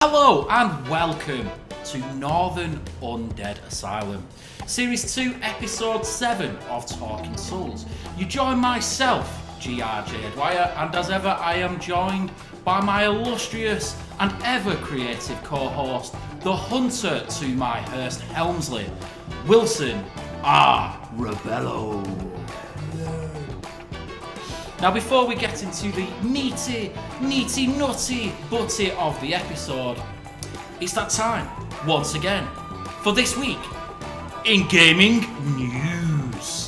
Hello and welcome to Northern Undead Asylum, Series 2, Episode 7 of Talking Souls. You join myself, GRJDwyer, and as ever I am joined by my illustrious and ever-creative co-host, the hunter to my Hurst Helmsley, Wilson R. Rebello. Now, before we get into the nutty, butty of the episode, it's that time, once again, for this week in gaming news.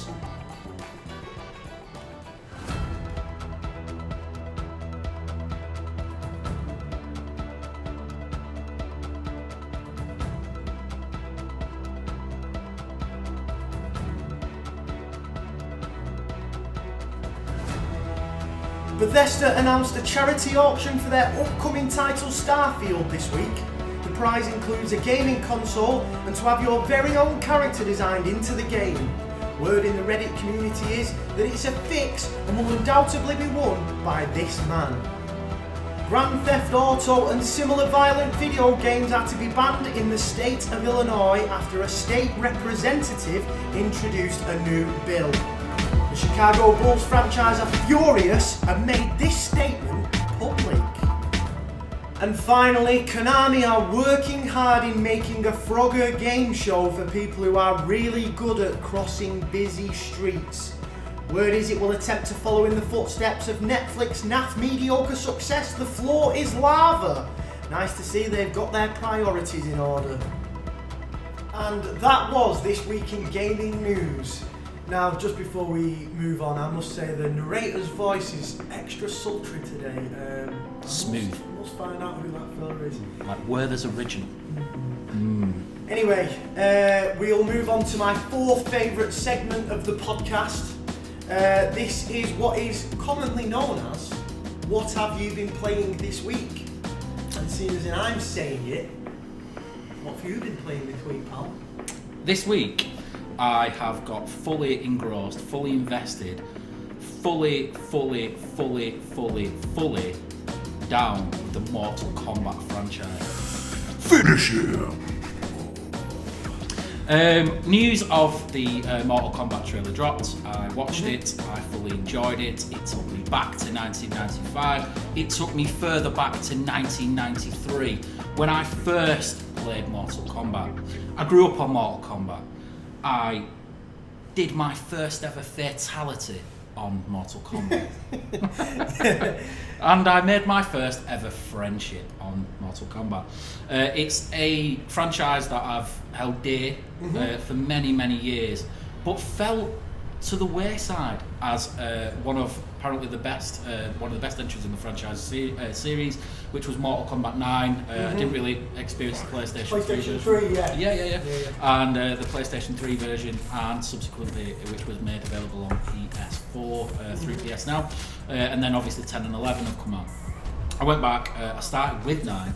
Bethesda announced a charity auction for their upcoming title Starfield this week. The prize includes a gaming console and to have your very own character designed into the game. Word in the Reddit community is that it's a fix and will undoubtedly be won by this man. Grand Theft Auto and similar violent video games are to be banned in the state of Illinois after a state representative introduced a new bill. The Chicago Bulls franchise are furious and made this statement public. And finally, Konami are working hard in making a Frogger game show for people who are really good at crossing busy streets. Word is it will attempt to follow in the footsteps of Netflix naff mediocre success The Floor is Lava. Nice to see they've got their priorities in order. And that was this week in gaming news. Now, just before we move on, I must say the narrator's voice is extra sultry today. Smooth. Must find out who that fella is. Like Werther's original. Anyway, we'll move on to my fourth favourite segment of the podcast. This is what is commonly known as What Have You Been Playing This Week? And seeing as I'm saying it, what have you been playing this week, pal? This week, I have got fully engrossed, fully invested, fully down with the Mortal Kombat franchise. Finish him! News of the Mortal Kombat trailer dropped. I watched it, I fully enjoyed it. It took me back to 1995. It took me further back to 1993 when I first played Mortal Kombat. I grew up on Mortal Kombat. I did my first ever fatality on Mortal Kombat. And I made my first ever friendship on Mortal Kombat. It's a franchise that I've held dear for many years, but fell to the wayside as one of apparently the best entries in the franchise series, which was Mortal Kombat 9. I didn't really experience the PlayStation 3 version. Yeah. And the PlayStation 3 version, and subsequently which was made available on PS4 through PS Now, and then obviously 10 and 11 have come out. I went back. I started with 9.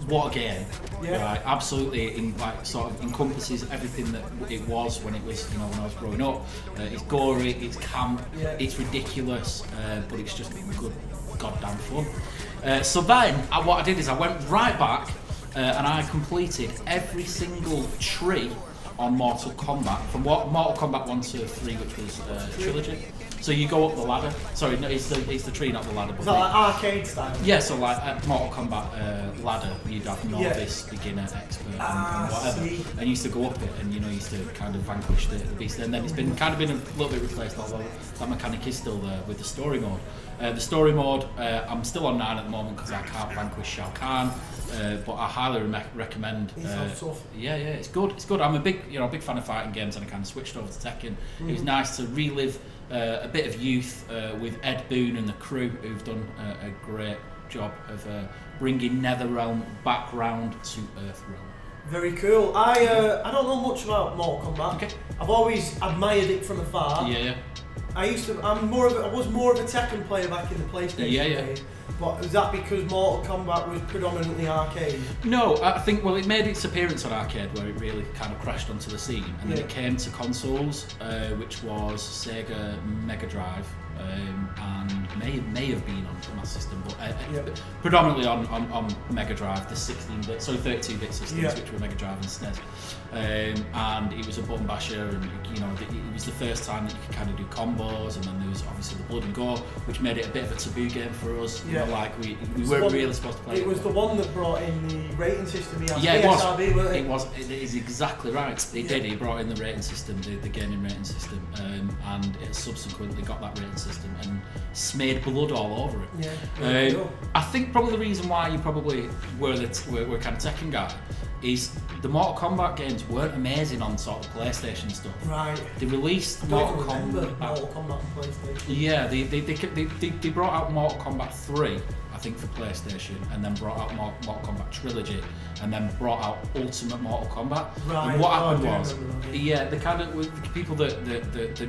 What a game! Right, absolutely, sort of encompasses everything that it was when it was, when I was growing up. It's gory, it's camp, it's ridiculous, but it's just good, goddamn fun. So then, what I did is I went right back and I completed every single tree on Mortal Kombat from Mortal Kombat 1 to 3, which was a trilogy. So you go up the ladder. Sorry, no, it's the tree, not the ladder. Is that like arcade style? Yeah, so like at Mortal Kombat ladder, you'd have novice, beginner, expert, and whatever. And you used to go up it, and you used to kind of vanquish the beast. And then it's been a little bit replaced, although that mechanic is still there with the story mode. The story mode, I'm still on 9 at the moment because I can't vanquish Shao Kahn. But I highly recommend. Tough. Yeah, it's good. It's good. I'm a big fan of fighting games, and I kind of switched over to Tekken. It was nice to relive a bit of youth with Ed Boon and the crew, who've done a great job of bringing NetherRealm back round to Earthrealm. Very cool. I don't know much about Mortal Kombat. Okay. I've always admired it from afar. Yeah. I was more of a Tekken player back in the PlayStation days. But is that because Mortal Kombat was predominantly arcade? No, I think, it made its appearance on arcade where it really kind of crashed onto the scene, and then it came to consoles, which was Sega Mega Drive, and may have been on Master System, but predominantly on Mega Drive, the 16-bit, so 32-bit systems, which were Mega Drive and SNES. And it was a button basher, and it was the first time that you could kind of do combos, and then there was obviously the Blood and Gore, which made it a bit of a taboo game for us. You know, like we weren't really supposed to play it. It was the one that brought in the rating system. It was. It is exactly right. He brought in the rating system, the gaming rating system, and it subsequently got that rating system and smeared blood all over it. I think probably the reason why you probably were kind of Tekken guy is the Mortal Kombat games weren't amazing on sort of PlayStation stuff. Right. They released Mortal Kombat on PlayStation. Yeah, they brought out Mortal Kombat 3, I think, for PlayStation, and then brought out Mortal Kombat Trilogy, and then brought out Ultimate Mortal Kombat. Right. And what happened was, the kind of the people that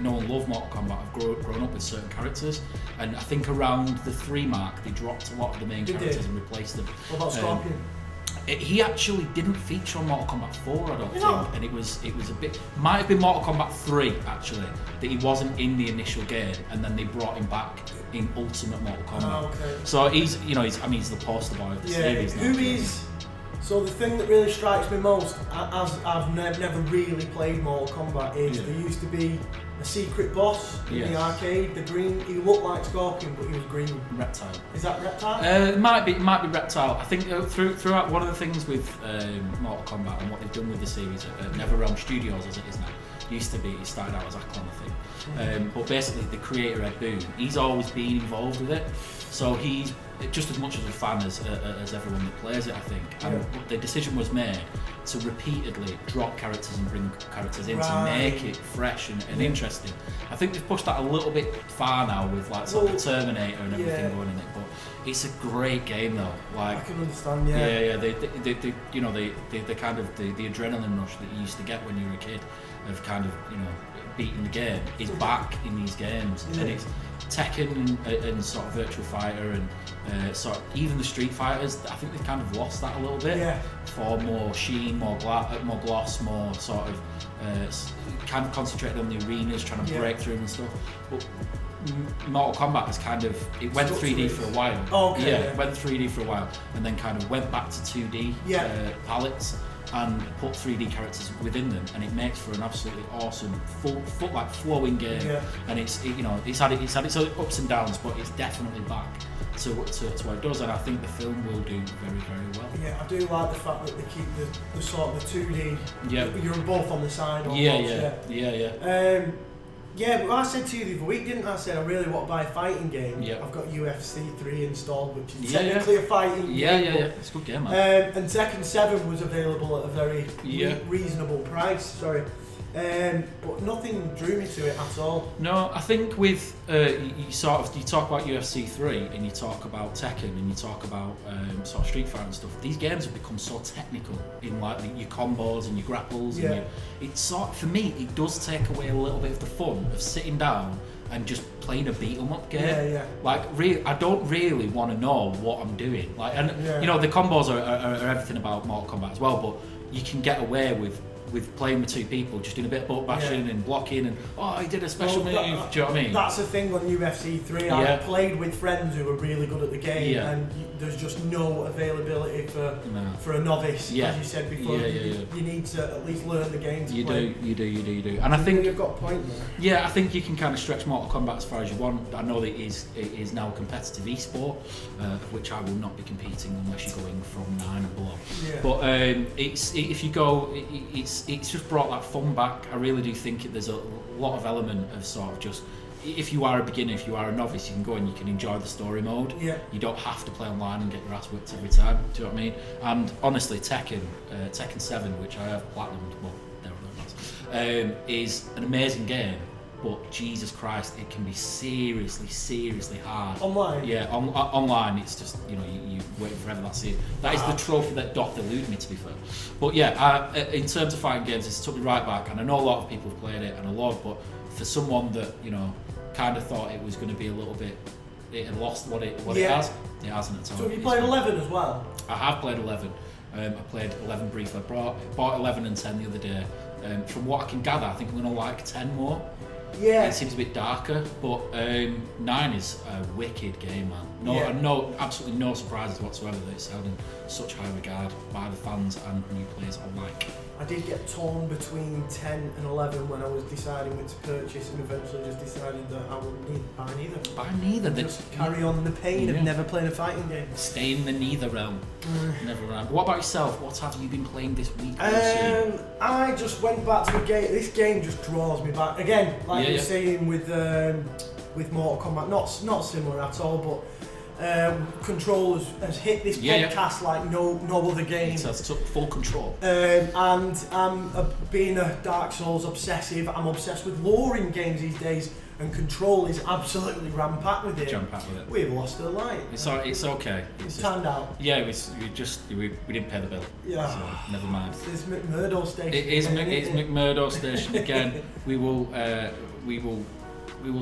know and love Mortal Kombat have grown up with certain characters, and I think around the 3 mark they dropped a lot of the main characters and replaced them. What about Scorpion? He actually didn't feature on Mortal Kombat 4, I don't think, and it was a bit, might have been Mortal Kombat 3 actually, that he wasn't in the initial game, and then they brought him back in Ultimate Mortal Kombat. Oh, okay. So he's the poster boy of the series now. So the thing that really strikes me most, as I've never really played Mortal Kombat, is there used to be a secret boss in the arcade. The green, he looked like Scorpion, but he was green. Reptile. Is that Reptile? It might be Reptile. I think throughout one of the things with Mortal Kombat and what they've done with the series at NetherRealm Studios, as it is now, used to be, he started out as Aklon, I think. But basically, the creator Ed Boon, he's always been involved with it. So he's just as much as a fan as everyone that plays it, I think. And the decision was made to repeatedly drop characters and bring characters in to make it fresh and interesting. I think they've pushed that a little bit far now with like sort of the Terminator and everything going in it, but it's a great game though. Like, I can understand, the kind of the adrenaline rush that you used to get when you were a kid of kind of beating the game is back in these games, and it's Tekken and sort of Virtua Fighter and sort of even the Street Fighters. I think they've kind of lost that a little bit for more sheen, more gloss, more sort of kind of concentrated on the arenas, trying to break through and stuff. But Mortal Kombat is kind of, it went 3D for a while. Went 3D for a while, and then kind of went back to 2D palettes and put 3D characters within them, and it makes for an absolutely awesome, like flowing game. And it's had its ups and downs, but it's definitely back to what it does, and I think the film will do very, very well. Yeah, I do like the fact that they keep the sort of the 2D. You're both on the side. But I said to you the other week, didn't I? I said I really want to buy a fighting game. I've got UFC 3 installed, which is technically a fighting game. It's a good game, man. And Tekken 7 was available at a very reasonable price. But nothing drew me to it at all. No, I think with you talk about UFC 3 and you talk about Tekken and you talk about sort of Street Fighter and stuff. These games have become so technical in like your combos and your grapples. And it's sort, for me, it does take away a little bit of the fun of sitting down and just playing a beat 'em up game. Like, I don't really want to know what I'm doing. Like, and the combos are everything about Mortal Kombat as well. But you can get away with playing with 2 people, just doing a bit of butt bashing and blocking, and he did a special move. Do you know what I mean? That's the thing on UFC 3. I played with friends who were really good at the game, and there's just no availability for a novice, as you said before. You need to at least learn the game to play. You do. And I think you've got a point there. Yeah, I think you can kind of stretch Mortal Kombat as far as you want. I know that it is now a competitive esport, of which I will not be competing unless you're going from 9 and below. But it's just brought that fun back. I really do think there's a lot of element of sort of just, if you are a beginner, if you are a novice, you can go and you can enjoy the story mode. You don't have to play online and get your ass whipped every time. Do you know what I mean? And honestly, Tekken 7, which I have platinumed, well, there are no is an amazing game. But Jesus Christ, it can be seriously hard. Online? Yeah, online it's just, you waiting forever, that's it. That is the trophy that doth elude me, to be fair. But in terms of fighting games, it's took me right back, and I know a lot of people have played it, and a lot, but for someone that, kind of thought it was going to be a little bit, it had lost what it has, it hasn't at all. So have you played 11 as well? I have played 11. I played 11 briefly. I bought 11 and 10 the other day. From what I can gather, I think we're going to like 10 more. Yeah. It seems a bit darker, but 9 is a wicked game, man. Absolutely no surprises whatsoever that it's held in such high regard by the fans and new players alike. I did get torn between 10 and 11 when I was deciding which to purchase, and eventually just decided that I wouldn't buy neither. Buy neither. Just carry on the pain of never playing a fighting game. Stay in the neither realm. Never realm. What about yourself? What have you been playing this week? I just went back to a game. This game just draws me back again, like you were saying with Mortal Kombat. Not similar at all, but. Control has hit this podcast like no other game. It has took full control. And I'm being a Dark Souls obsessive. I'm obsessed with lore in games these days, and Control is absolutely ram-packed with it. We've lost a light. It's okay. It's turned out. Yeah, we didn't pay the bill. Yeah. So never mind. It's McMurdo Station. It's McMurdo Station again. We will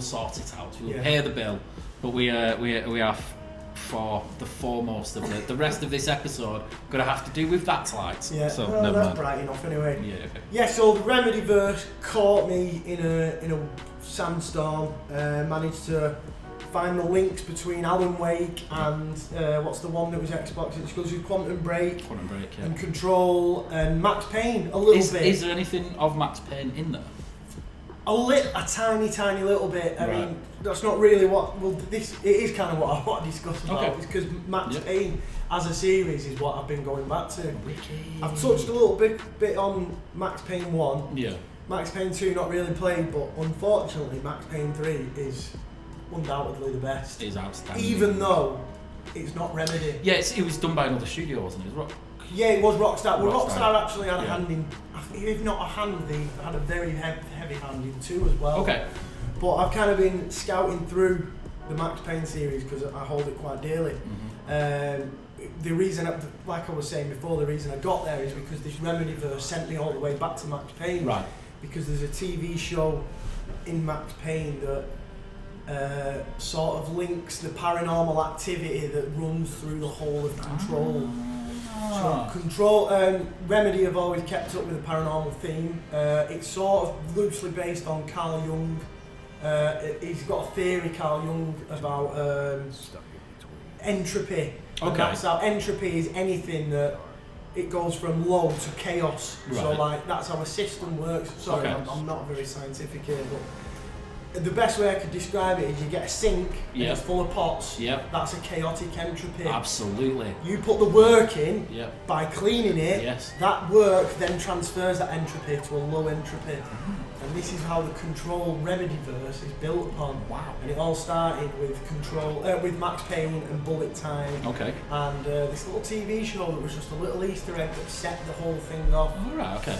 sort it out. We will pay the bill, but we are. For the foremost of the rest of this episode, going to have to do with that lights. Yeah, so well, never that's mind. bright enough anyway. Yeah. Yeah. So the Remedyverse caught me in a sandstorm. Managed to find the links between Alan Wake and what's the one that was Xbox exclusive, Quantum Break, yeah. and Control and Max Payne. A little bit. Is there anything of Max Payne in there? A tiny little bit. I mean, that's not really what. Well, it is kind of what I want to discuss about. Okay. It's because Max Payne as a series is what I've been going back to. Wicked. I've touched a little bit on Max Payne 1. Yeah. Max Payne 2 not really played, but unfortunately Max Payne 3 is undoubtedly the best. It is outstanding. Even though it's not Remedy. Yeah, it was done by another studio, wasn't it? Yeah, it was Rockstar. Well, Rockstar actually had a Yeah. hand in, if not a hand, they had a very heavy hand in 2 as well. Okay. But I've kind of been scouting through the Max Payne series because I hold it quite dearly. The reason, like I was saying before, the reason I got there is because this Remedyverse sent me all the way back to Max Payne. Right. Because there's a TV show in Max Payne that sort of links the paranormal activity that runs through the whole of Control. So Control, Remedy have always kept up with the paranormal theme. It's sort of loosely based on Carl Jung. He's got a theory, Carl Jung, about entropy. And that's how entropy is anything that it goes from low to chaos. Right. So like that's how a system works. Sorry, I'm not very scientific here, but the best way I could describe it is you get a sink and it's full of pots. Yep. That's a chaotic entropy. Absolutely. You put the work in by cleaning it. Yes. That work then transfers that entropy to a low entropy. And this is how the Control Remedyverse is built upon. Wow. And it all started with with Max Payne and Bullet Time. Okay. And this little TV show that was just a little Easter egg that set the whole thing off. All right. Okay.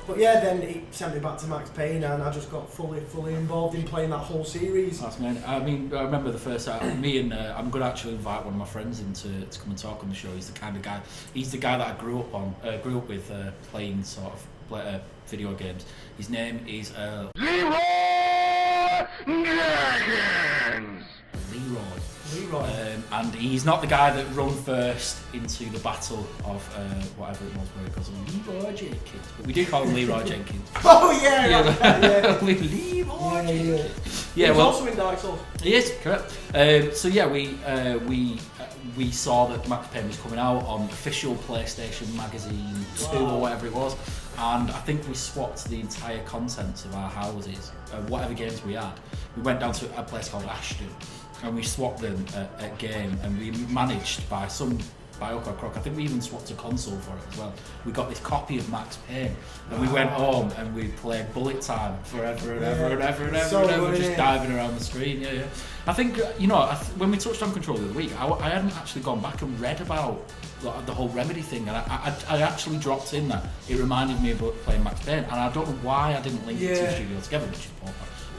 But yeah, then it sent me back to Max Payne, and I just got fully involved in playing that whole series. That's man. I mean, I remember the first time. Me and I'm going to actually invite one of my friends in to come and talk on the show. He's the kind of guy. He's the guy that I grew up with playing sort of video games. His name is Leroy Jenkins. Leroy. And he's not the guy that run first into the battle of whatever it was where he calls him Leroy Jenkins. But we do call him Leroy Jenkins. Oh yeah. Leroy Jenkins. Yeah, he's also in Dark Souls. He is, correct. So yeah, we saw that Max Payne was coming out on official PlayStation Magazine 2 or whatever it was, and I think we swapped the entire contents of our houses, whatever games we had. We went down to a place called Ashton, and we swapped them at game, and we managed by hook or crook, I think we even swapped a console for it as well. We got this copy of Max Payne, and we went home and we played Bullet Time forever and ever and ever and ever and ever, just diving around the screen. Yeah. I think when we touched on Control the other week, I hadn't actually gone back and read about the whole Remedy thing, and I actually dropped in that it reminded me of playing Max Payne, and I don't know why I didn't link the two studios together, which is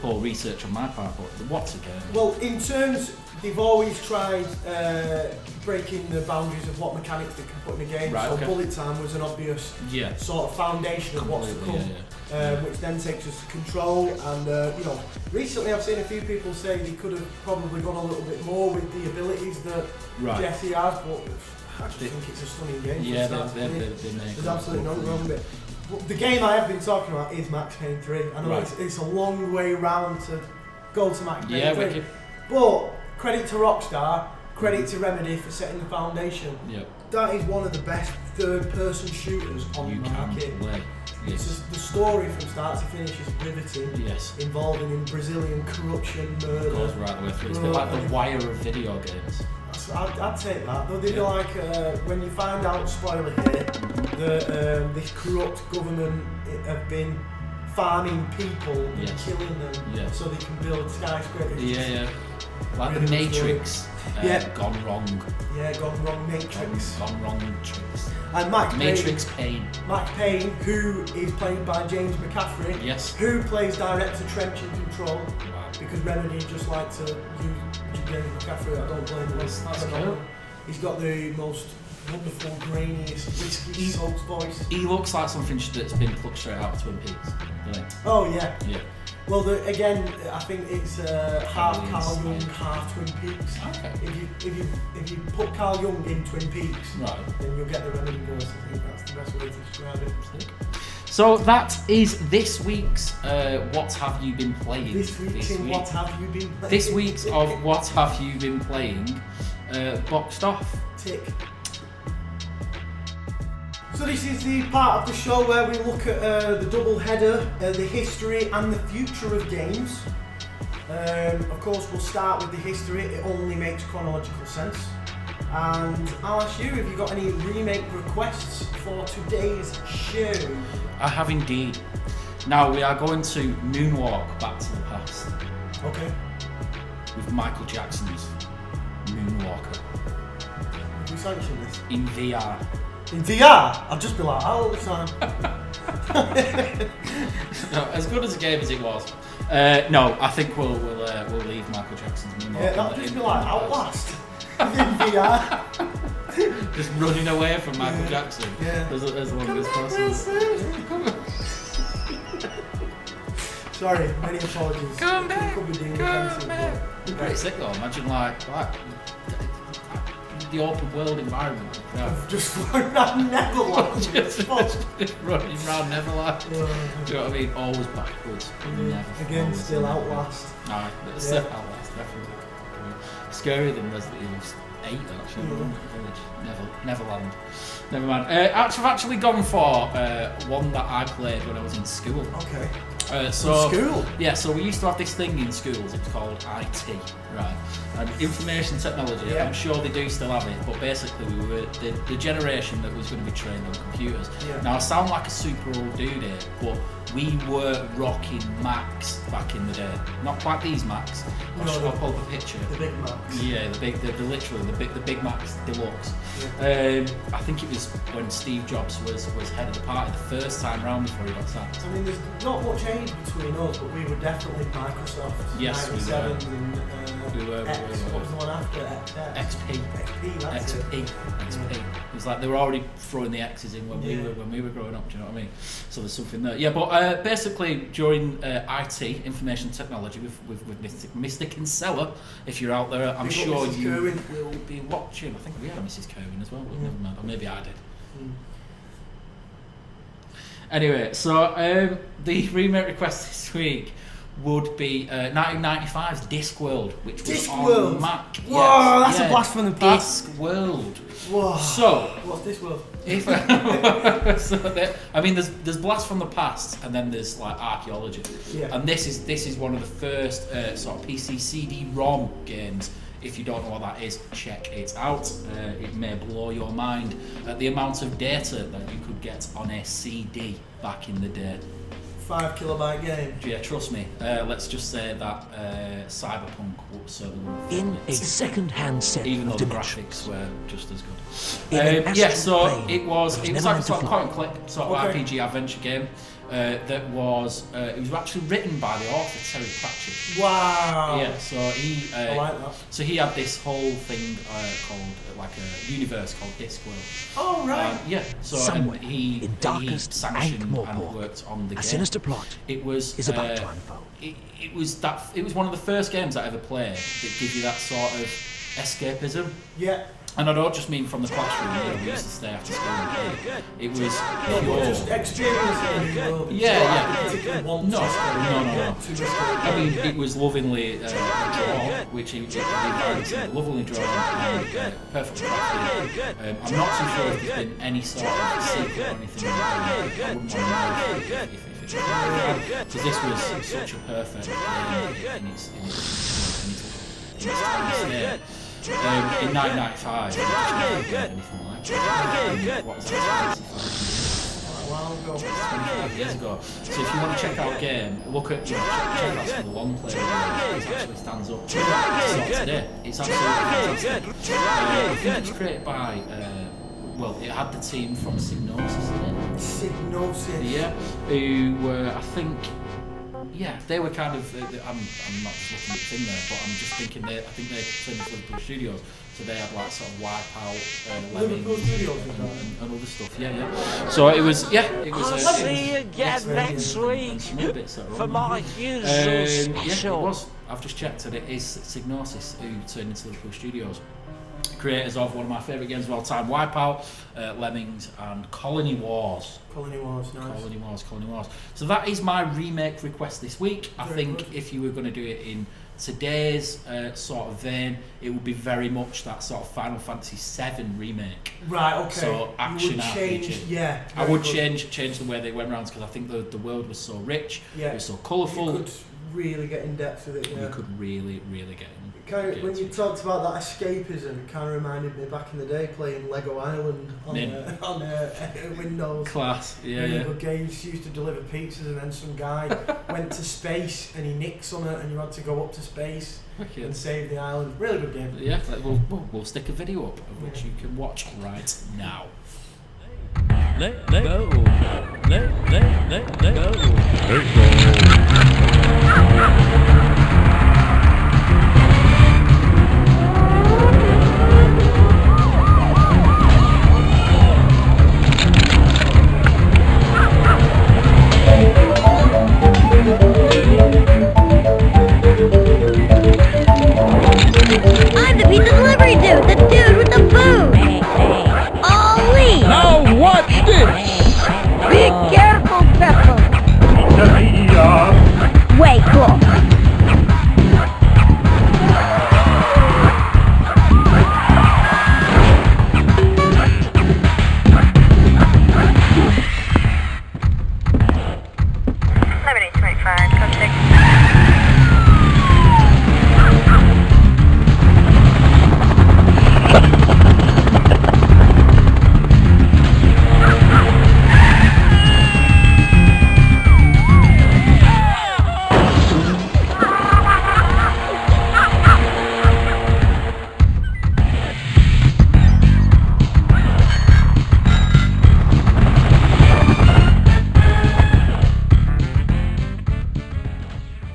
poor research on my part, but what's a game? Well, in terms, they've always tried breaking the boundaries of what mechanics they can put in a game. Right, so Bullet Time was an obvious sort of foundation of what's to come, which then takes us to Control. And recently I've seen a few people say they could have probably gone a little bit more with the abilities that Jesse has, but I just think it's a stunning game. Yeah, they make there's absolutely nothing wrong with it. The game I have been talking about is Max Payne 3. I know it's a long way round to go to Max Payne 3. Wicked. But credit to Rockstar, credit to Remedy for setting the foundation. Yep. That is one of the best third-person shooters on the market. Yes. The story from start to finish is riveting. Yes. Involving in Brazilian corruption, murder. It goes right the way through. It's a bit like the Wire of video games. I'd take that. Though they'd be like, when you find out, spoiler here, that this corrupt government have been farming people and killing them so they can build skyscrapers. Yeah. Like the Matrix. Gone wrong. Yeah, gone wrong Matrix. Gone wrong Matrix. And Matrix Payne. Max Payne, who is played by James McCaffrey. Yes. Who plays Director Trench in Control. Wow. Because Remedy just like to use James McCaffrey. I don't blame him. That's cool. He's got the most wonderful, grainiest, whiskey-soaked voice. He looks like something that's been plucked straight out of Twin Peaks. Really. Oh yeah. Yeah. Well, again, I think it's half Carl Jung, half Twin Peaks. Okay. If you put Carl Jung in Twin Peaks, then you'll get the Remedy verse. I think that's the best way to describe it. So that is this week's What Have You Been Playing? This week's What Have You Been Playing? This week's of What Have You Been Playing boxed off. Tick. So this is the part of the show where we look at the double header, the history and the future of games. Of course, we'll start with the history. It only makes chronological sense. And I'll ask you, have you got any remake requests for today's show? I have indeed. Now we are going to moonwalk back to the past. Okay. With Michael Jackson's Moonwalker. Have you sanctioned this? In VR. In VR? I'll just be like that all the time. No, as good as a game as it was. No, I think we'll leave Michael Jackson's Moonwalker. Yeah, that'll just be like Outlast. In VR. Just running away from Michael Jackson. Yeah. As long as possible. Sorry, many apologies. Come back. Could be deemed Come offensive, back. but- Pretty sick though. Imagine like the open world environment. Yeah. Just running around Neverland. just running around Neverland. Do you know what I mean? Always backwards. Never. Again, always still never. Outlast. Aye, still Outlast, definitely. Scarier than Resident Evil 8 actually. Neverland. Never mind. I've actually gone for one that I played when I was in school. Okay. School? Yeah, so we used to have this thing in schools, it's called IT, right? And information technology, Yeah. I'm sure they do still have it, but basically we were the generation that was going to be trained on computers. Yeah. Now I sound like a super old dude here, but we were rocking Macs back in the day. Not quite these Macs. I'll pull up a picture. The big Macs. Yeah, the big Macs Deluxe. Yeah. I think it was when Steve Jobs was head of the party the first time round before he got sacked. I mean, there's not much age between us, but we were definitely Microsoft. Yes, we 97 were. and We were. X. What was the one after? XP. That's it. XP. It was like they were already throwing the X's in when we were growing up. Do you know what I mean? So there's something there. Yeah, but basically during IT, information technology, with Mr. Kinsella, if you're out there, I'm sure you will be watching. I think we had a Mrs. Kerwin as well, but never mind. Or maybe I did. Anyway, so the remake request this week would be 1995's Discworld, which was on Mac. Whoa, that's a blast from the past. Discworld. Whoa. So, what's Discworld? I mean, there's blast from the past, and then there's like archaeology. Yeah. And this is one of the first sort of PC CD-ROM games. If you don't know what that is, check it out. It may blow your mind at the amount of data that you could get on a CD back in the day. 5 kilobyte game. Yeah, trust me. Let's just say that Cyberpunk certainly wouldn't fit In it. a second-hand set Even though of the dimensions. graphics were just as good. In an Yeah, astral so plane it was that like a never sort of meant to point and click sort of Okay. RPG adventure game that was it was actually written by the author Terry Pratchett. Wow. Yeah, so he I like that. so he had this whole thing called like a universe called Discworld. Oh right. Yeah, so Somewhere and he in darkest sanctioned Ankh-Morpork, and worked on the a game. sinister plot It was is about to unfold. It was one of the first games I ever played that give you that sort of escapism. Yeah. And I don't just mean from the classroom, we used to stay after school and play. It was pure. Just experiencing the new world. No. I mean, it was lovingly drawn, which he invited lovingly drawn and perfectly crafted. I'm not too sure if there's been any sort of sequel or anything. I wouldn't want to know if it's because this was such a perfect game in its time there. In 1995, we just never got anything like that. What was that? 25 years ago. So if you want to check out a game, look at check out some of the long play videos. It actually stands up to today. It's absolutely fantastic. I think it's created by. Well, it had the team from Psygnosis in it. Psygnosis. Yeah, who I think. Yeah, they were kind of. I'm not just looking at the thing there, but I'm just thinking I think they turned into Liverpool Studios, so they had like sort of Wipeout, Liverpool Studios and other stuff. Yeah. So it was. I'll see you again next week for my usual special. Yeah, it was. I've just checked, and it is Psygnosis who turned into Liverpool Studios. Creators of one of my favourite games of all time, Wipeout, Lemmings, and Colony Wars. Colony Wars, nice. Colony Wars. So that is my remake request this week. I think good. if you were going to do it in today's sort of vein, it would be very much that sort of Final Fantasy VII remake. Right, okay. So action RPG. Yeah. I would change the way they went around because I think the world was so rich, it was so colourful. You could really get in depth with it. Yeah. You could really get in. When you talked about that escapism, it kind of reminded me back in the day playing Lego Island on Windows. Class, yeah. Lego games used to deliver pizzas, and then some guy went to space and he nicked some, and you had to go up to space and save the island. Really good game. Yeah, we'll stick a video up of which you can watch right now. Let go. Let go. I'm the pizza delivery dude, the dude with the food. Ollie! Now watch this! Be careful, Pepper. Way cool.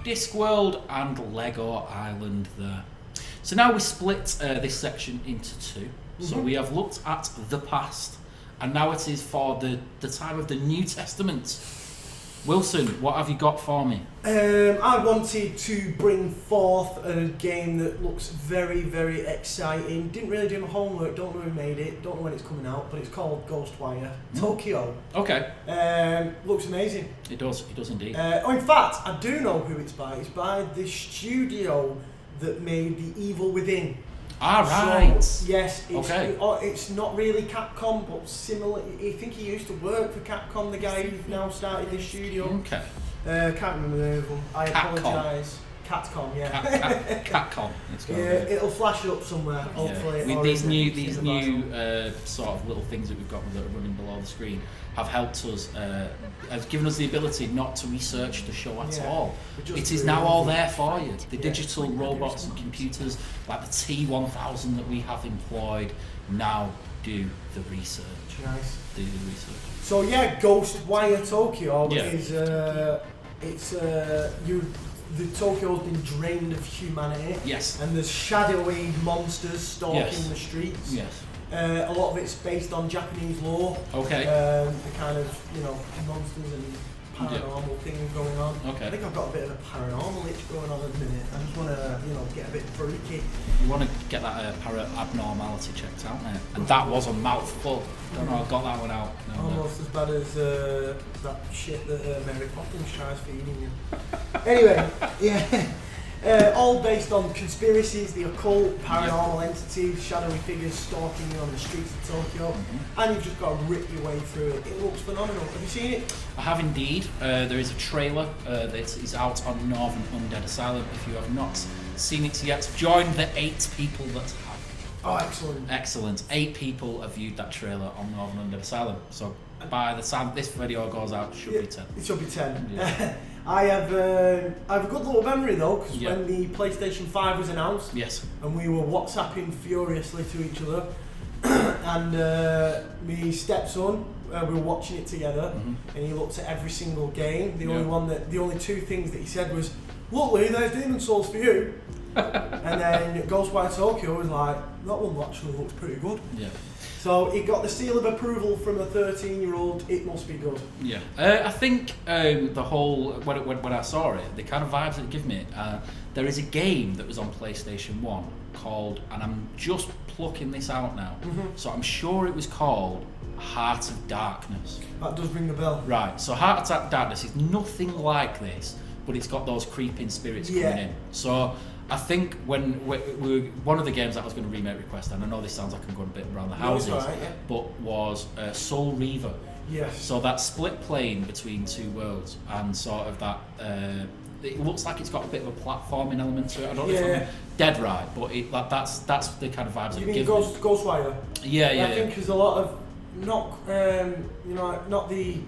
Discworld and Lego Island there. So now we split this section into two. So we have looked at the past, and now it is for the time of the New Testament. Wilson, what have you got for me? I wanted to bring forth a game that looks very, very exciting. Didn't really do my homework, don't know who made it, don't know when it's coming out, but it's called GHJDwyer Tokyo. Okay. Looks amazing. It does indeed. In fact, I do know who it's by. It's by the studio that made The Evil Within. Right. So, yes, Okay. It's not really Capcom, but similar. I think he used to work for Capcom, the guy who's now started this studio. Okay. Can't remember the name of them. I apologise. Catcom, yeah. Catcom. Yeah, it'll flash up somewhere, hopefully. With these new sort of little things that we've got that are running below the screen have helped us, have given us the ability not to research the show at all. It is now all there for you. The digital robots and computers like the T1000 that we have employed now do the research. Nice. Do the research. So yeah, GHJDwyer Tokyo is the Tokyo's been drained of humanity. Yes. And there's shadowy monsters stalking the streets. Yes. A lot of it's based on Japanese lore. Okay. The kind of, monsters and paranormal thing going on. Okay. I think I've got a bit of a paranormal itch going on at the minute. I just want to, get a bit freaky. You want to get that abnormality checked out, mate. And that was a mouthful. Don't know, I got that one out. No, Almost as bad as that shit that Mary Poppins tries feeding you. Anyway, yeah. All based on conspiracies, the occult, paranormal entities, shadowy figures stalking you on the streets of Tokyo, and you've just got to rip your way through it. It looks phenomenal. Have you seen it? I have indeed. There is a trailer that is out on Northern Undead Asylum. If you have not seen it yet, join the 8 people that have. Oh, excellent. Excellent. 8 people have viewed that trailer on Northern Undead Asylum. So by the time this video goes out, it should be 10. It should be 10. Yeah. I have a good little memory though, because Yeah. when the PlayStation 5 was announced, Yes. and we were WhatsApping furiously to each other, and my stepson, we were watching it together, and he looked at every single game. The only 2 things that he said was, "Look, Lee, there's Demon Souls for you." And then Ghostwire Tokyo was like, "That one actually looks pretty good." Yeah. So it got the seal of approval from a 13-year-old. It must be good. Yeah, I think the whole when I saw it, the kind of vibes that it gave me. There is a game that was on PlayStation 1 called, and I'm just plucking this out now, so I'm sure it was called Heart of Darkness. That does ring the bell. Right, so Heart of Darkness is nothing like this, but it's got those creeping spirits coming in. So I think when we one of the games that I was going to remake request, and I know this sounds like I'm going a bit around the houses, right, yeah. but was Soul Reaver. Yes. So that split plane between 2 worlds, and sort of that, it looks like it's got a bit of a platforming element to it. I don't know if I'm dead right, but that's the kind of vibes You it mean gives me. Ghostwire? Yeah. I think there's a lot of not the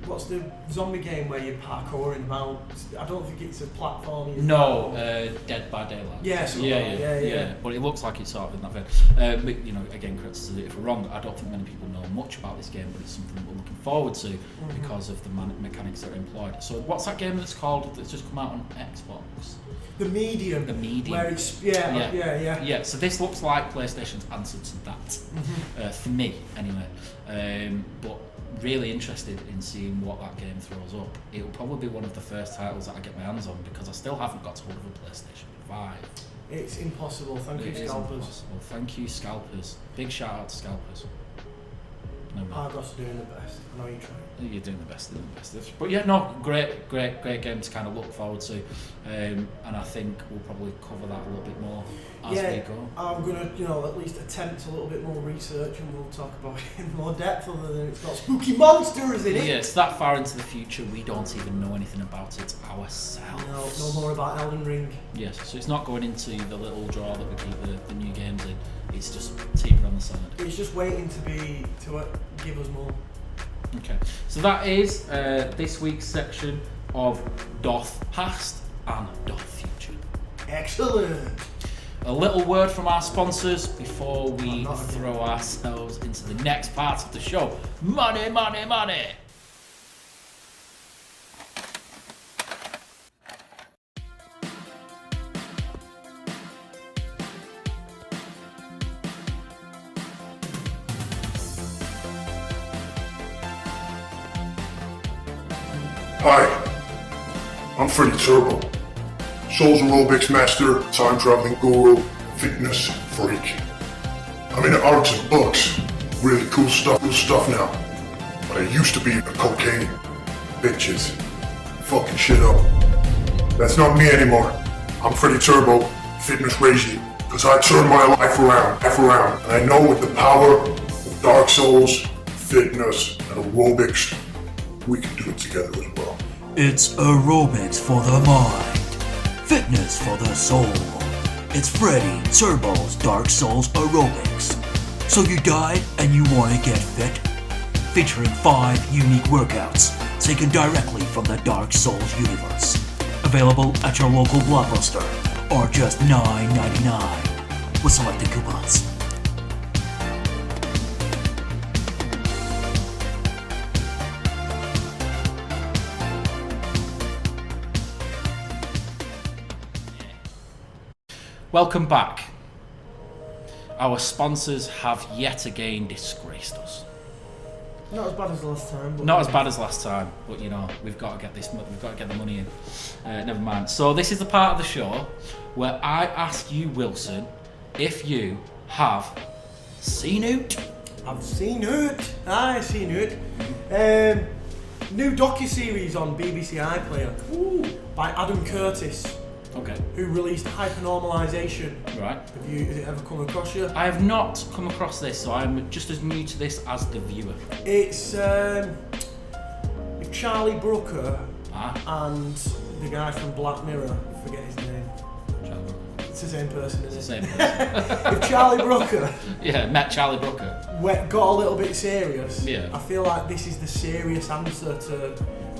what's the zombie game where you're parkouring about. I don't think it's a platform. No, Dead by Daylight. Yes. Yeah. But it looks like it's sort of in that vein. But, again, criticism if we're wrong. I don't think many people know much about this game, but it's something that we're looking forward to because of the mechanics that are employed. So, what's that game that's called that's just come out on Xbox? The Medium. The Medium. Where it's yeah. So this looks like PlayStation's answer to that, for me anyway. But really interested in seeing what that game throws up. It'll probably be one of the first titles that I get my hands on because I still haven't got hold of a PlayStation 5. It's impossible. Thank you, Scalpers. Impossible. Thank you, Scalpers. Big shout out to Scalpers. No, I've got to doing the best. I know you're trying. You're doing the best. But yeah, no, great game to kind of look forward to, and I think we'll probably cover that a little bit more as we go. I'm gonna, at least attempt a little bit more research, and we'll talk about it in more depth. Other than it's got spooky monsters in it. Yeah, it's that far into the future. We don't even know anything about it ourselves. No more about Elden Ring. Yes, so it's not going into the little drawer that we keep the new games in. It's just teetering on the side. It's just waiting to give us more. Okay, so that is this week's section of Doth Past and Doth Future. Excellent. A little word from our sponsors before we throw ourselves into the next part of the show. Money, money, money! Hi, I'm Freddy Turbo, Souls Aerobics Master, Time Traveling Guru, Fitness Freak. I'm into arts and books, really cool stuff now. But I used to be a cocaine, bitches, fucking shit up. That's not me anymore. I'm Freddy Turbo, Fitness Regime, because I turned my life around, and I know with the power of Dark Souls, fitness, and aerobics, we can do it together as well. It's aerobics for the mind, fitness for the soul. It's Freddy Turbo's Dark Souls Aerobics. So you died and you want to get fit? Featuring 5 unique workouts taken directly from the Dark Souls universe. Available at your local Blockbuster or just $9.99 with selected coupons. Welcome back. Our sponsors have yet again disgraced us. Not as bad as last time. But Not as bad as last time, but you know, we've got to get this. We've got to get the money in. Never mind. So this is the part of the show where I ask you, Wilson, if you have seen it. I've seen it. I've seen it. New docu-series on BBC iPlayer by Adam Curtis, Okay. who released Hypernormalization. Right. Has it ever come across you? I have not come across this, so I'm just as new to this as the viewer. It's Charlie Brooker and the guy from Black Mirror. I forget his name. Charlie Brooker. It's the same person, isn't It's it? the same person. If Charlie Brooker Yeah, met Charlie Brooker. got a little bit serious, Yeah. I feel like this is the serious answer to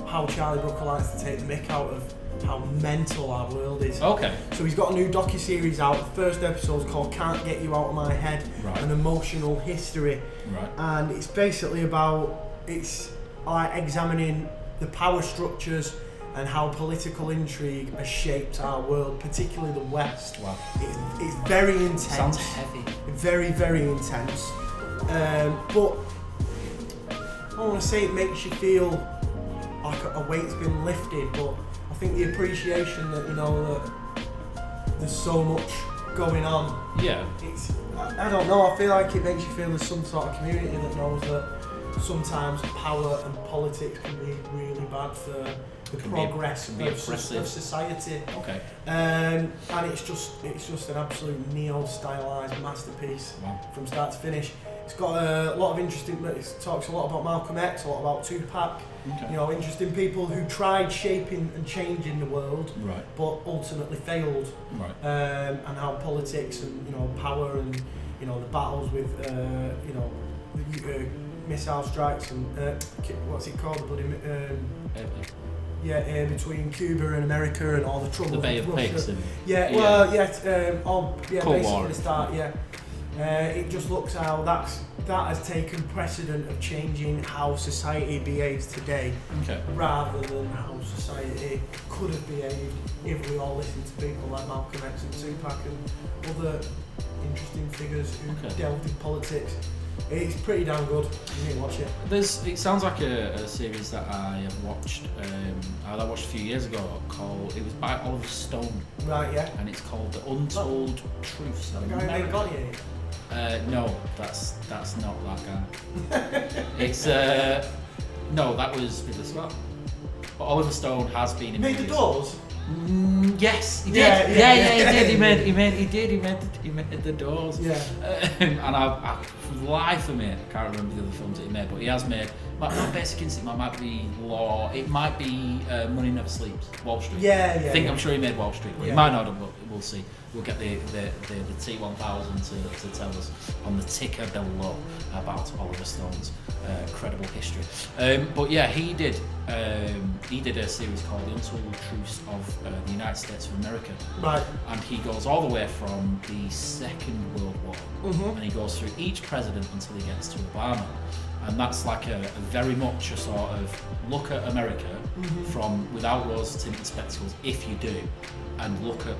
how Charlie Brooker likes to take the mick out of how mental our world is. Okay. So he's got a new docu-series out. The first episode's called Can't Get You Out of My Head, Right. an emotional history. Right. And it's basically about, it's like examining the power structures and how political intrigue has shaped our world, particularly the West. Wow. It's very intense. Sounds heavy. Very, very intense. But I don't want to say it makes you feel like a weight's been lifted, but I think the appreciation that, you know, that there's so much going on. Yeah. It's, I don't know, I feel like it makes you feel there's some sort of community that knows that sometimes power and politics can be really bad for the progress of society. Okay. And it's just an absolute neo-stylized masterpiece. Wow. From start to finish. It's got a lot of interesting. It talks a lot about Malcolm X, a lot about Tupac. Okay. You know, interesting people who tried shaping and changing the world, Right. but ultimately failed. Right. And how politics and, you know, power and, you know, the battles with you know, the missile strikes and what's it called, the bloody between Cuba and America and all the trouble. The Bay with of Russia. Pigs. And, Cold War. basically the start. It just looks how that has taken precedent of changing how society behaves today, Okay. rather than how society could have behaved if we all listened to people like Malcolm X and Tupac and other interesting figures who delved in politics. It's pretty damn good. You need to watch it. It sounds like a series that I have watched. I watched a few years ago. It was by Oliver Stone. Right, yeah. And it's called The Untold Truths of The guy who made America. Gladiator. No, that's not that guy. It's no, that was Ridley Scott. But Oliver Stone has been in Made the movies. Doors. Yes, he did. Yeah, He made the Doors. Yeah. And I, for the life of me, I can't remember the other films that he made, but he has made. My Basic Instinct might be Law. It might be Money Never Sleeps. Wall Street. I'm sure he made Wall Street, but he might not have. But we'll see. We'll get the T1000 to tell us on the ticker below about Oliver Stone's credible history. But yeah, he did a series called The Untold Truths of the United States of America. Right. And he goes all the way from the Second World War, and he goes through each president until he gets to Obama. And that's like a very much a sort of look at America from without rose-tinted spectacles, if you do, and look at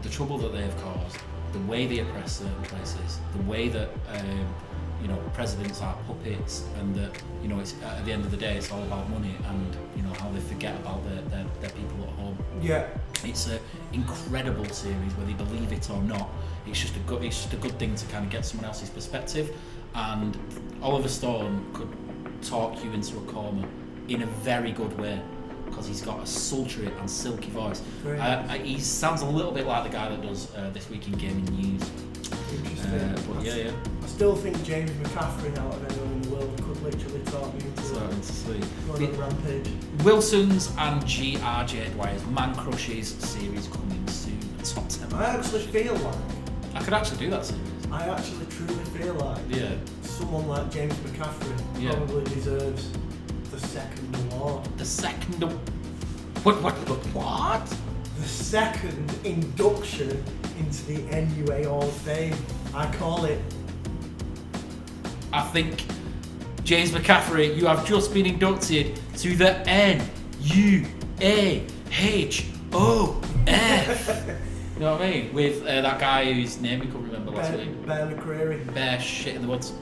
the trouble that they've caused, the way they oppress certain places, the way that you know, presidents are puppets, and that, you know, it's at the end of the day it's all about money, and you know how they forget about their people at home. Yeah. It's an incredible series, whether you believe it or not. It's just a good thing to kind of get someone else's perspective, and Oliver Stone could talk you into a coma in a very good way, because he's got a sultry and silky voice. He sounds a little bit like the guy that does This Week in Gaming News. Interesting. But yeah. I still think James McCaffrey, out of anyone in the world, could literally talk me into sleep. going on a rampage. Wilson's and GRJDwyer's Man Crushes series coming soon. Top 10. I actually feel like I could actually do that series. I actually truly feel like someone like James McCaffrey probably deserves the second award. The second what? The second induction into the NUA Hall of Fame. I call it. I think, James McCaffrey, you have just been inducted to the NUAHOF. You know what I mean? With that guy whose name we couldn't remember last week. Bear McCreary. Bear shit in the woods.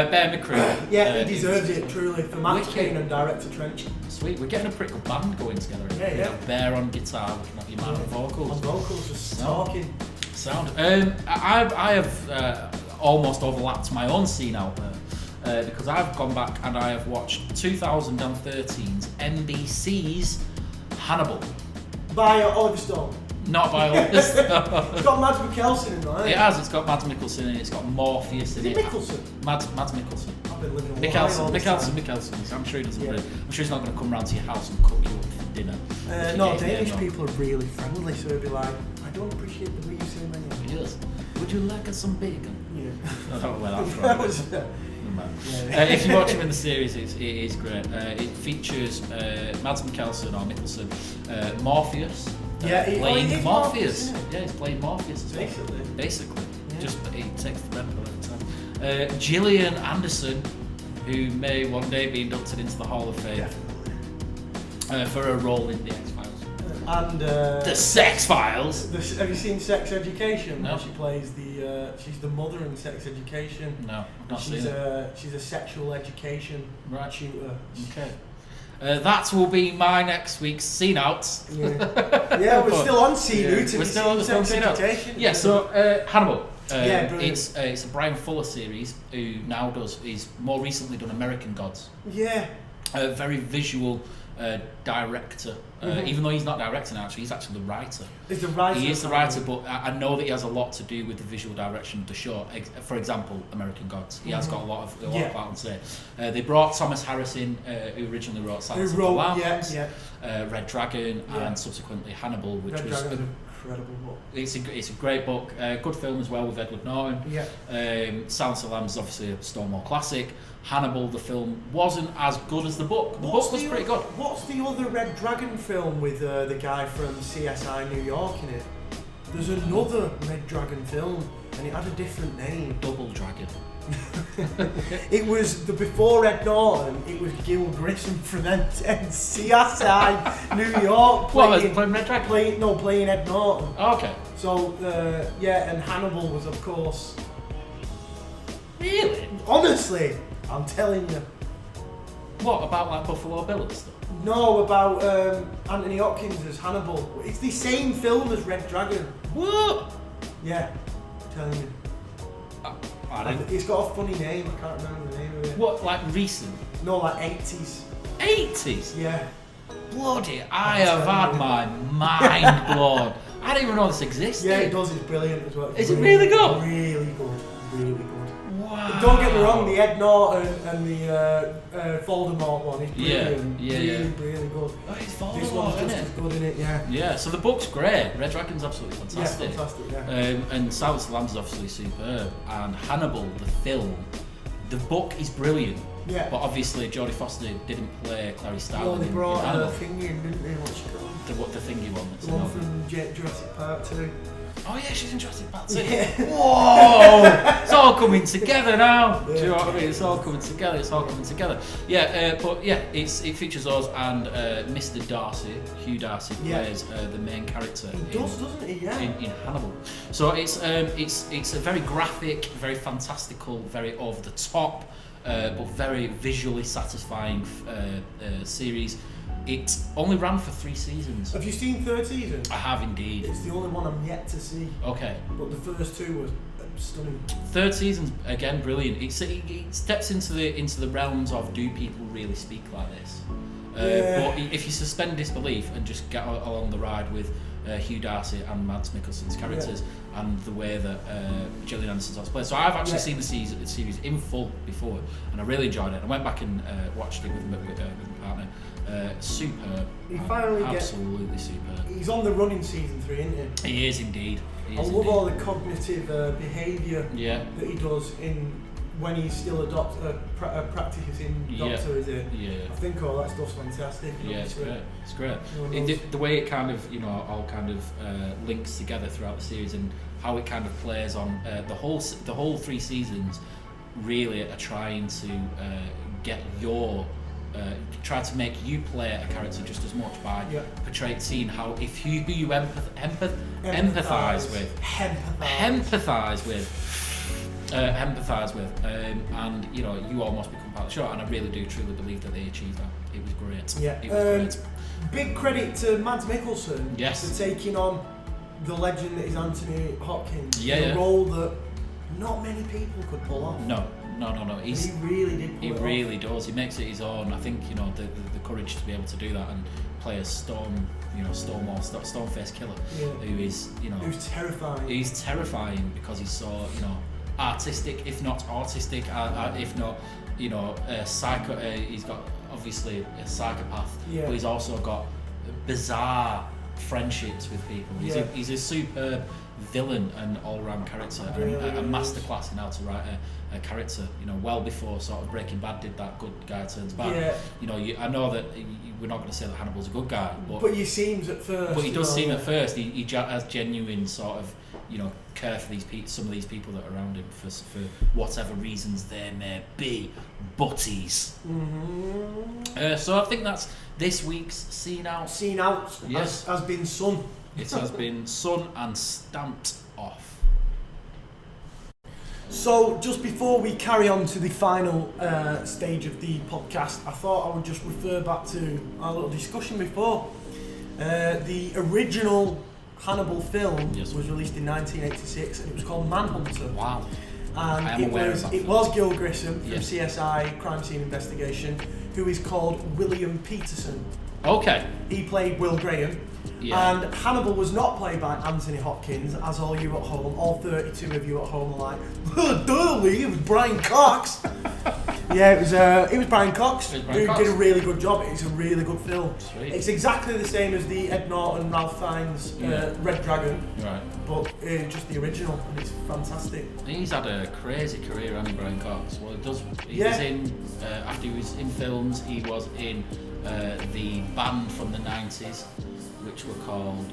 Bear McCreary. Yeah, he deserves it truly for Max Wicked. Payne and director Trench. Sweet, we're getting a pretty good band going together. Yeah, yeah. Bear on guitar, looking at your man on vocals. On vocals, just No. talking. Sound. I have almost overlapped my own scene out there because I've gone back and I have watched 2013's NBC's Hannibal. By Oliver Stone. Not by all this. It's got Mads Mikkelsen in there. It has. It's got Mads Mikkelsen in it. It's got Morpheus in Is it. it Mikkelsen? Mads Mikkelsen. I've been living in Hawaii all this time. Mikkelsen. I'm sure he doesn't. Yeah. I'm sure he's not going to come round to your house and cook you up for dinner. No, Danish people are really friendly, so they'll be like, I don't appreciate the way you say my name. Yes. Would you like some bacon? Yeah. I don't know where that's from. That was, If you watch him in the series, it is great. It features Mads Mikkelsen or Mikkelsen, Morpheus. Playing he's Morpheus. isn't he? Yeah, he's playing Morpheus as well. Basically. Yeah. Just he takes the red pill every time. Gillian Anderson, who may one day be inducted into the Hall of Fame for a role in the X-Files. And The Sex Files. have you seen Sex Education? No. Where she plays she's the mother in Sex Education. No, I've not seen She's it. she's a sexual education tutor. Okay. That will be my next week's scene outs. Yeah, we're still on scene route. We're still on Sex scene outs. Education. Yeah, so Hannibal. Yeah, brilliant. It's a Brian Fuller series who now he's more recently done American Gods. Yeah. A very visual director. Even though he's not directing, actually, he's actually the writer. He's the writer. He is the writer, but I know that he has a lot to do with the visual direction of the show. For example, American Gods. He has got a lot of that to say. They brought Thomas Harris in, who originally wrote Silence of the Lambs, Red Dragon, and subsequently Hannibal, which Red was Dragon's an incredible book. It's a great book. Good film as well with Edward Norton. Yeah. Silence of the Lambs is obviously a Stonewall classic. Hannibal, the film, wasn't as good as the book. The book was pretty good. What's the other Red Dragon film with the guy from CSI New York in it? There's another Red Dragon film, and it had a different name. Double Dragon. It was before Ed Norton. It was Gil Grissom from CSI New York Playing Red Dragon? Playing Ed Norton. Oh, okay. So and Hannibal was of course. Really? Honestly, I'm telling you. What about like Buffalo Bill and stuff? No, about Anthony Hopkins as Hannibal. It's the same film as Red Dragon. What? Yeah, I'm telling you. I don't. It's got a funny name. I can't remember the name of it. What, like recent? No, like 80s. 80s? Yeah. Bloody, I have had my mind blown. I didn't even know this existed. Yeah, it does. It's brilliant as well. Is it really good? Really good. Really good. Wow. But don't get me wrong, the Ed Norton and the Voldemort one is brilliant. Really good. Oh, it's This Voldemort, one's isn't just it? as good in it, yeah. Yeah, so the book's great. Red Dragon's absolutely fantastic. Yeah, fantastic, yeah. And Silence of the Lambs is obviously superb. And Hannibal, the film, the book is brilliant. Yeah. But obviously Jodie Foster didn't play Clarice Starling Well, they in brought her Hannibal. thing in, didn't they? What's she called? The thingy one. That's The one in from Jurassic Park 2. Oh yeah, she's in Jurassic Park too. Yeah. Whoa! It's all coming together now. Do you know what I mean? It's all coming together. It's all coming together. Yeah, but yeah, it features us and Mr. Darcy, Hugh Darcy, plays the main character. He does, doesn't he? Yeah. In Hannibal. So it's a very graphic, very fantastical, very over the top, but very visually satisfying series. It only ran for 3 seasons. Have you seen third season? I have indeed. It's the only one I'm yet to see. Okay. But the first 2 were stunning. Third season's again brilliant. It steps into the realms of, do people really speak like this? But if you suspend disbelief and just get along the ride with Hugh Darcy and Mads Mikkelsen's characters and the way that Gillian Anderson's played. So I've actually seen the series in full before, and I really enjoyed it. I went back and watched it with my partner. Superb. He finally absolutely superb. He's on the run in season 3, isn't he? He is indeed. I love all the cognitive behaviour that he does when he's still a practicing doctor, is it? Yeah. I think all that stuff's fantastic. Yeah, it's great. It's great. The way it kind of, all kind of links together throughout the series and how it kind of plays on the whole 3 seasons really are trying to get try to make you play a character just as much by seeing how if you empathize with empathise with, and you know, you almost become part of the show. And I really do truly believe that they achieved that. It was great. Yeah. It was great. Big credit to Mads Mikkelsen Yes. for taking on the legend that is Anthony Hopkins. Yeah, in a yeah. role that not many people could pull off. No. He really did pull He it really does. He makes it his own. I think, you know, the courage to be able to do that and play a stone-faced killer, Yeah. who is, you know, Who's terrifying. he's terrifying because he's so, you know, artistic, if not autistic, if not, you know, psycho. He's got obviously a psychopath, Yeah. but he's also got bizarre friendships with people. He's a superb villain and all-round character, and a masterclass in how to write a character. You know, well before sort of Breaking Bad did that good guy turns bad. Yeah. You know, I know that we're not going to say that Hannibal's a good guy, but he seems at first. But he does seem at first. He has genuine sort of, you know, care for some of these people that are around him for whatever reasons there may be. Butties. Mm-hmm. So I think that's this week's Seen Out. Seen Out. Yes. Has been sun. It has been sun and stamped off. So, just before we carry on to the final stage of the podcast, I thought I would just refer back to our little discussion before. The original Hannibal film was released in 1986, and it was called Manhunter. Wow. And I am aware of that it film. was Gil Grissom from Yes. CSI Crime Scene Investigation, who is called William Peterson. Okay. He played Will Graham. Yeah. And Hannibal was not played by Anthony Hopkins, as all you at home, all 32 of you at home are like, duh, Lee, it was Brian Cox. Yeah, it was Brian Cox, who did a really good job. It's a really good film. Sweet. It's exactly the same as the Ed Norton, Ralph Fiennes Red Dragon, Right. but just the original, and it's fantastic. He's had a crazy career, hasn't he, Brian Cox? Well, he was in, after he was in films, he was in the band from the 90s, which were called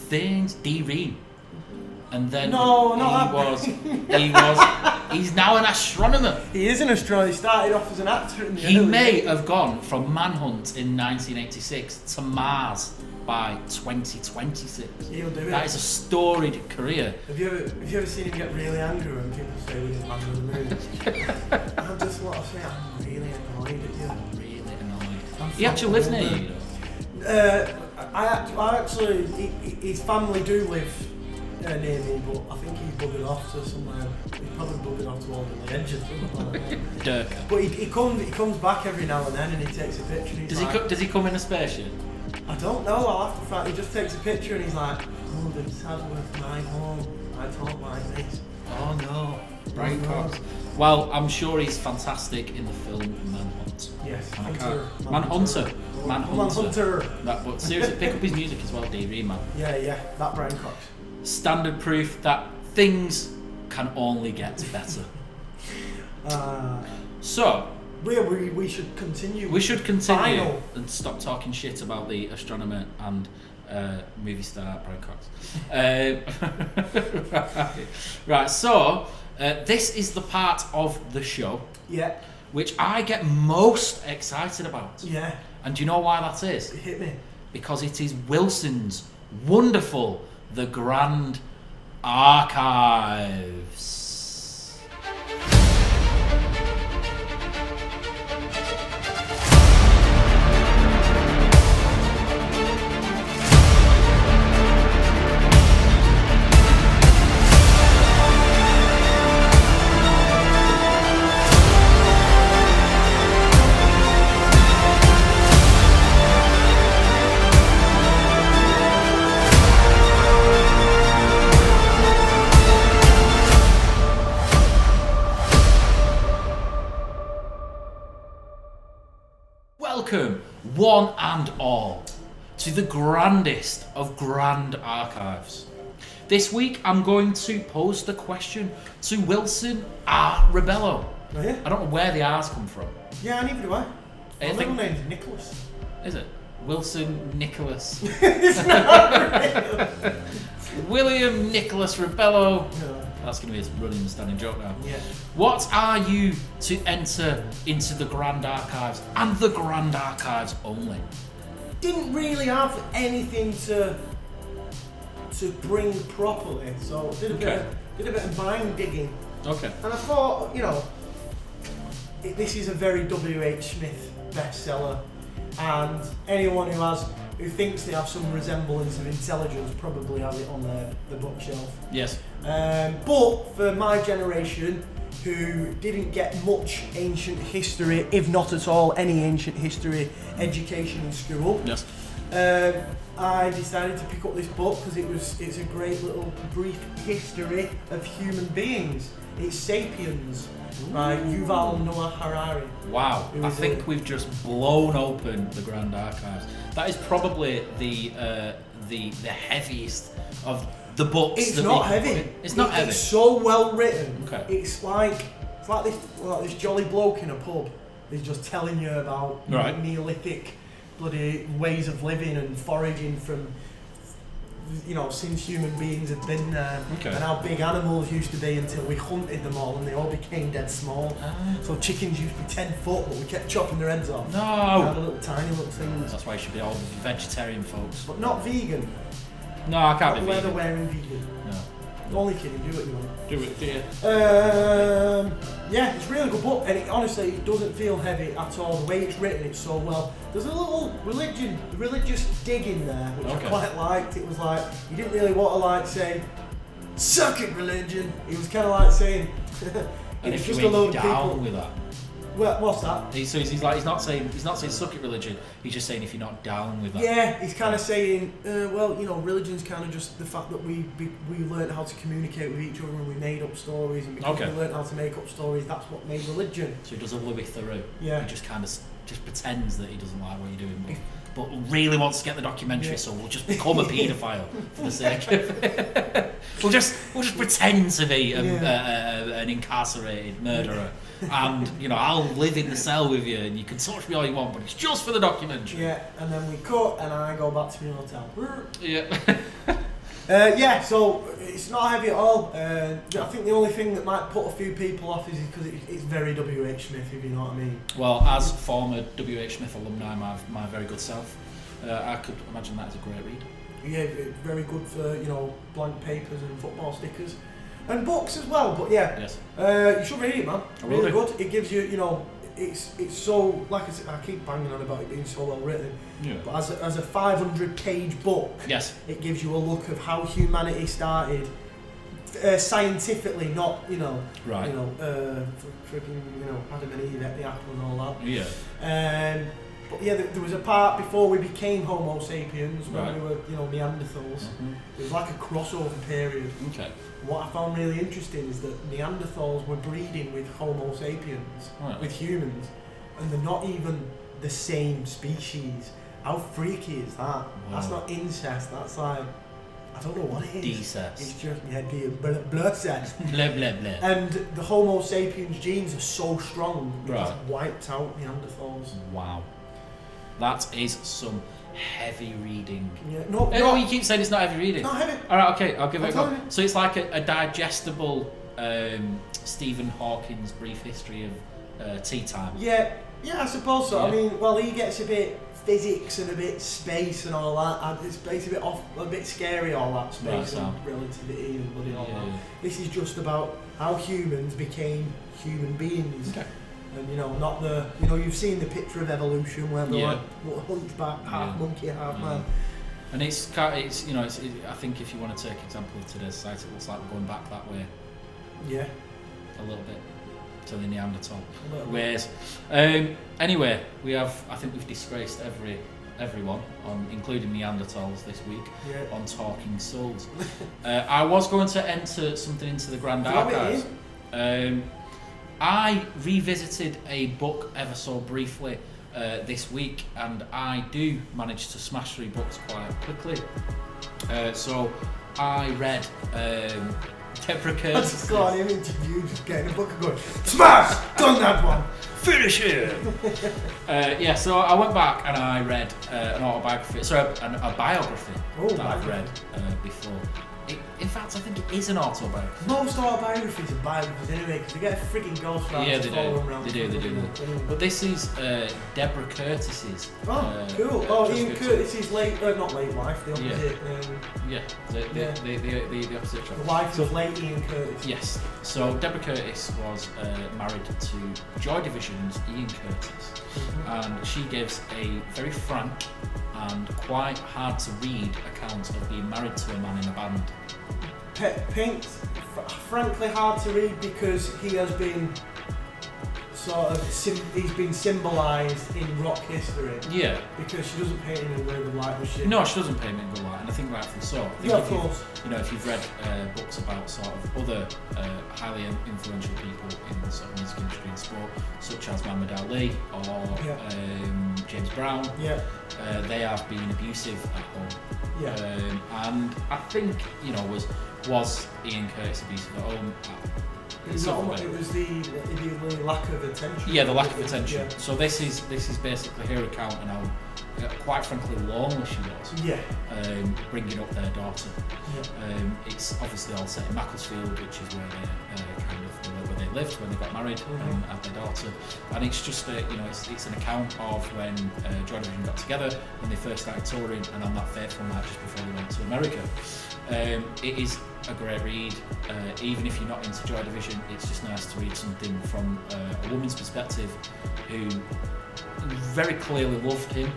D-Ream. And then he's now an astronomer. He is an astronomer. He started off as an actor. He may have gone from Manhunt in 1986 to Mars by 2026. He'll do it. That is a storied career. Have you ever seen him get really angry when people say he's man of the moon? I just want to say I'm really annoyed at you. Really annoyed. He actually lives near you, though. I actually, his family do live near me, but I think he's buggered off to somewhere. He's probably buggered off to Alden Edge or something like that. Durka. But he comes back every now and then, and he takes a picture. And Does he come in a spaceship? I don't know. I'll have to find. He just takes a picture and he's like, "Oh, the Tadworth, my home. I don't like this." Oh no, Brian Cox. Well, I'm sure he's fantastic in the film Manhunt. Yes, Manhunter. But seriously, pick up his music as well, D-Ream, man. Yeah, that Brian Cox. Standard proof that things can only get better. So we should continue. We should continue Final. and stop talking shit about the astronomer and movie star Brian Cox. Right. So this is the part of the show which I get most excited about. Yeah. And do you know why that is? Hit me. Because it is Wilson's wonderful The Grand Archives. Welcome, one and all, to the grandest of grand archives. This week I'm going to pose the question to Wilson R. Rebello. Oh, yeah? I don't know where the R's come from. Yeah, neither do I. My I middle think- name's Nicholas. Is it? Wilson Nicholas. It's not real. William Nicholas Rebello. No. That's going to be a running standing joke now. Yeah. What are you to enter into the Grand Archives and the Grand Archives only? Didn't really have anything to bring properly, so did a did a bit of mind digging. Okay. And I thought, you know, this is a very W.H. Smith bestseller, and anyone who thinks they have some resemblance of intelligence probably has it on the bookshelf. Yes. But for my generation, who didn't get much ancient history, if not at all any ancient history education in school, Yes. I decided to pick up this book because it's a great little brief history of human beings. It's Sapiens by Yuval Noah Harari. Wow, I think we've just blown open the Grand Archives. That is probably the heaviest of the books. It's not heavy. It's not heavy. It's so well written. Okay. It's like this jolly bloke in a pub. He's just telling you about Right. Neolithic bloody ways of living and foraging from, you know, since human beings have been there, Okay. and how big animals used to be until we hunted them all and they all became dead small. So chickens used to be 10 foot, but we kept chopping their heads off. No. They had a little tiny little things, That's why you should be all vegetarian, folks. but not vegan. No, I can't be Weather vegan. wearing vegan. No. Only kidding, do what you want. Do it, dear. Yeah, it's a really good book, and it doesn't feel heavy at all. The way it's written, it's so well. There's a little religious dig in there, which Okay. I quite liked. It was like, you didn't really want to say, suck it, religion. It was kind of like saying, And it's if just you a load ain't of down people. with that. What's that? He's not saying suck it, religion. He's just saying if you're not down with that. Yeah, he's kind of saying, well, you know, religion's kind of just the fact that we learned how to communicate with each other and we made up stories, and because Okay. we learned how to make up stories, that's what made religion. So he does a Louis Theroux. Yeah. He just kind of just pretends that he doesn't like what you're doing, but really wants to get the documentary. Yeah. So we'll just become a paedophile for the sake of it. We'll just pretend to be an incarcerated murderer, and you know I'll live in the cell with you, and you can touch me all you want, but it's just for the documentary. Yeah, and then we cut, and I go back to my hotel. Yeah. Yeah, so it's not heavy at all. I think the only thing that might put a few people off is because it's very W.H. Smith, if you know what I mean. Well, as former W.H. Smith alumni, my very good self, I could imagine that as a great read. Yeah, very good for, you know, blank papers and football stickers. And books as well, but yeah. Yes. You should read it, man. I will Really do. good. It gives you, you know, it's so, like I said, I keep banging on about it being so well written. Yeah. But as a 500-page book, Yes. it gives you a look of how humanity started, scientifically, not, you know, Right. you know, freaking, you know, Adam and Eve ate the apple and all that. Yeah. But yeah, there was a part before we became Homo sapiens, when Right. we were, you know, Neanderthals. It was like a crossover period. Okay. What I found really interesting is that Neanderthals were breeding with Homo sapiens, Right. with humans, and they're not even the same species. How freaky is that? That's not incest, that's like, I don't know what it is. Decest. It's just, yeah, blood cest. Blah blah blah. And the Homo sapiens genes are so strong, it Right. just wiped out Neanderthals. Wow. That is some heavy reading. Yeah, no, Oh, you keep saying it's not heavy reading. not heavy. Alright, okay, I'll give it a I'll go. tell you. So it's like a digestible Stephen Hawking's brief history of tea time. Yeah, I suppose so. Yeah. I mean, well, he gets a bit physics and a bit space and all that. It's a bit off, a bit scary, all that space Right, so. and relativity and bloody all Yeah. that. This is just about how humans became human beings. Okay. And you know, not the, you know, you've seen the picture of evolution where they're Yeah. like hunchback, half Yeah. monkey, half Yeah. man. And it's you know, I think if you want to take example of today's society, it looks like we're going back that way Yeah. a little bit to the Neanderthal A little bit. ways. Anyway, I think we've disgraced everyone, including Neanderthals this week, Yeah. on Talking Souls. I was going to enter something into the Grand Throw it Archives. I revisited a book ever so briefly this week, and I do manage to smash through books quite quickly. So I read Deborah I Curtis. just got him interviewed, just getting a book and going, smash! Done that one! Finish it! Yeah, so I went back and I read an autobiography, a biography Oh, that I've biography. read before. It fact, I think it is an autobiography. Most autobiographies are biographies anyway, because they get a frigging ghostwriter Yeah, to follow them around. they do. But this is Deborah Curtis's. Oh, cool. Ian Curtis's not late wife, the opposite. The opposite track. The wife of late Ian Curtis. Yes. So Deborah Curtis was married to Joy Division's Ian Curtis, and she gives a very frank and quite hard to read account of being married to a man in a band. Pink, frankly hard to read because he has been he's been symbolised in rock history. Yeah. Because she doesn't paint him in a way of light, does she? No, she doesn't paint him in good light, and I think rightfully so. I think of course. If you've read books about sort of other highly influential people in the sort of music industry and sport, such as Muhammad Ali or James Brown, they have been abusive at home. Yeah. And I think, was Ian Curtis abusive at home? It was the lack of attention. Yeah, the lack of attention. Yeah. So this is basically her account and how, quite frankly, lonely she was. Yeah. Bringing up their daughter. Yeah. It's obviously all set in Macclesfield, which is where they where they lived when they got married and had their daughter. And it's just it's an account of when Joy Division got together when they first started touring, and on that fateful night just before they went to America. It is a great read. Even if you're not into Joy Division, it's just nice to read something from a woman's perspective who very clearly loved him,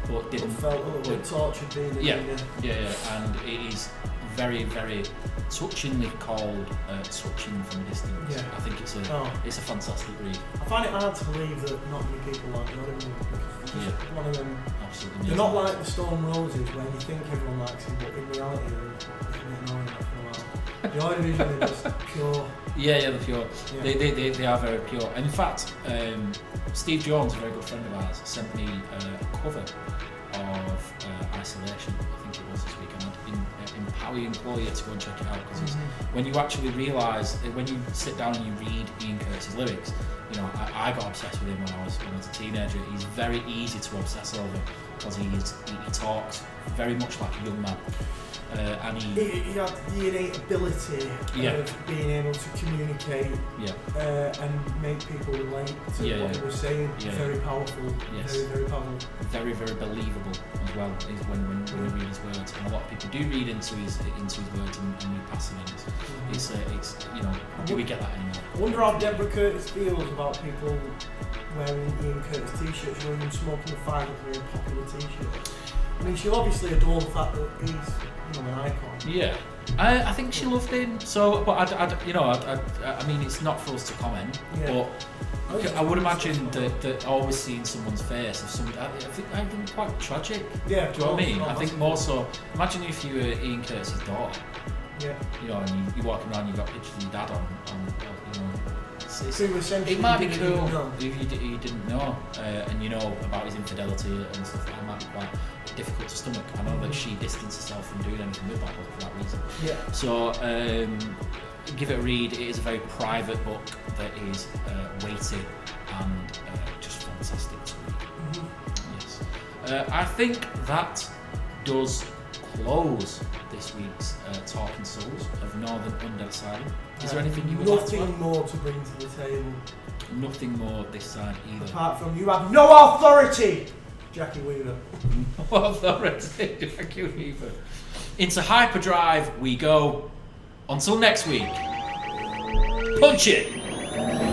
but didn't. Felt a little bit tortured being in and it is very, very touchingly called Touching from a Distance. Yeah. I think it's a fantastic read. I find it hard to believe that not many people like Joy Division. One of them. Absolutely. They're not like the Stone Roses, where you think everyone likes them, but in reality, they're annoying after a while. Joy Division are just pure. Yeah, they're pure. Yeah. They are very pure. And in fact, Steve Jones, a very good friend of ours, sent me a cover of Isolation, I think it was this week, and I'd empower employer to go and check it out, because when you actually realise, when you sit down and you read Ian Curtis's lyrics, I got obsessed with him when I was a teenager. He's very easy to obsess over because he talks very much like a young man. And he had the innate ability of being able to communicate and make people relate to what he was saying. Very powerful. Yes. Very, very powerful. Very, very believable as well is when you read his words. And a lot of people do read into his words and read past him. It's do we get that anymore? I wonder how Deborah Curtis feels about people wearing Ian Curtis t-shirts, or even smoking a fag and wearing popular t-shirts. I mean, she'll obviously adore the fact that he's an icon. Yeah, I think she loved him. So, but I mean, it's not for us to comment. Yeah. But I would imagine that always seeing someone's face of some, I think quite tragic. Yeah. Do you know what I mean? I think more so. Imagine if you were Ian Curtis's daughter. Yeah. And you're walking around, you've got pictures of your dad on. It might be cool if you didn't know, and about his infidelity and stuff. That might be quite difficult to stomach. I know that she distanced herself from doing anything with that book for that reason. Yeah. So give it a read. It is a very private book that is weighty and just fantastic to read. Yes. I think that does close this week's Talking Souls of Northern Undead Asylum. Is there anything you would like to add? Nothing more to bring to the table. Nothing more this side either. Apart from you have no authority, Jackie Weaver. No authority, Jackie Weaver. Into hyperdrive we go. Until next week. Punch it!